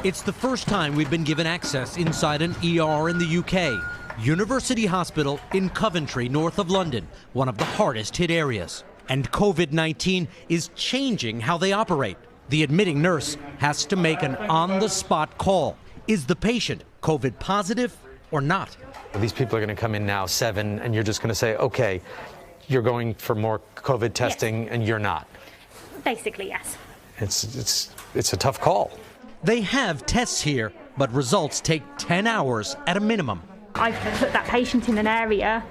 It's the first time we've been given access inside an ER in the UK. University Hospital in Coventry, north of London, one of the hardest hit areas. And COVID-19 is changing how they operate. The admitting nurse has to make an on-the-spot call. Is the patient COVID positive or not? These people are going to come in now, 7, and you're just going to say, okay, you're going for more COVID testing, yes, and you're not. Basically, yes. It's a tough call. They have tests here, but results take 10 hours at a minimum. I've put that patient in an area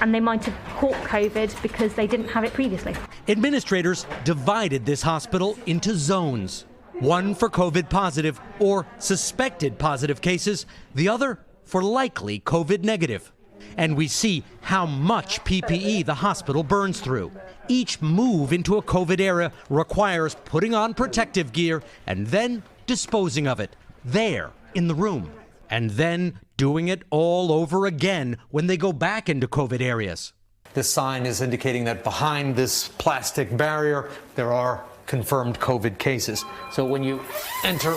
and they might have caught COVID because they didn't have it previously. Administrators divided this hospital into zones. One for COVID positive or suspected positive cases, the other for likely COVID negative. And we see how much PPE the hospital burns through. Each move into a COVID area requires putting on protective gear and then disposing of it there in the room. And then doing it all over again when they go back into COVID areas. This sign is indicating that behind this plastic barrier, there are confirmed COVID cases. So when you enter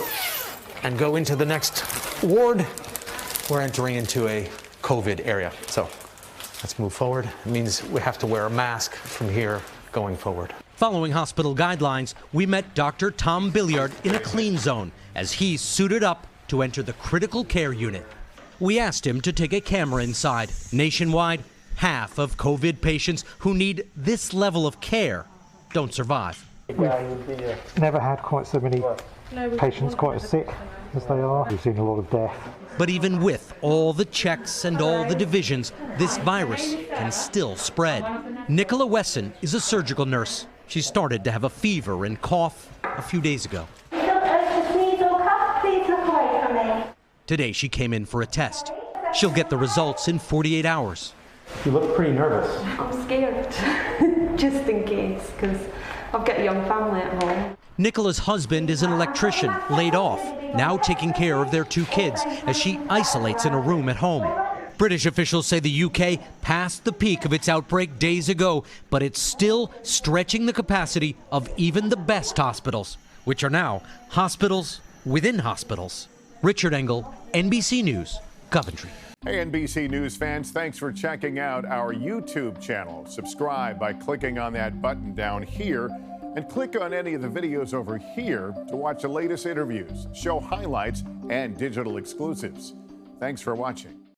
and go into the next ward, we're entering into a COVID area. So let's move forward. It means we have to wear a mask from here going forward. Following hospital guidelines, we met Dr. Tom Billiard in a clean zone as he suited up to enter the critical care unit. We asked him to take a camera inside. Nationwide, half of COVID patients who need this level of care don't survive. We've never had quite so many patients quite as sick as they are. We've seen a lot of death. But even with all the checks and all the divisions, this virus can still spread. Nicola Wesson is a surgical nurse. She started to have a fever and cough a few days ago. Today she came in for a test. She'll get the results in 48 hours. You look pretty nervous. I'm scared, just in case, because I've got a young family at home. Nicola's husband is an electrician, laid off, now taking care of their 2 kids as she isolates in a room at home. British officials say the UK passed the peak of its outbreak days ago, but it's still stretching the capacity of even the best hospitals, which are now hospitals within hospitals. Richard Engel, NBC News, Coventry. Hey, NBC News fans, thanks for checking out our YouTube channel. Subscribe by clicking on that button down here and click on any of the videos over here to watch the latest interviews, show highlights, and digital exclusives. Thanks for watching.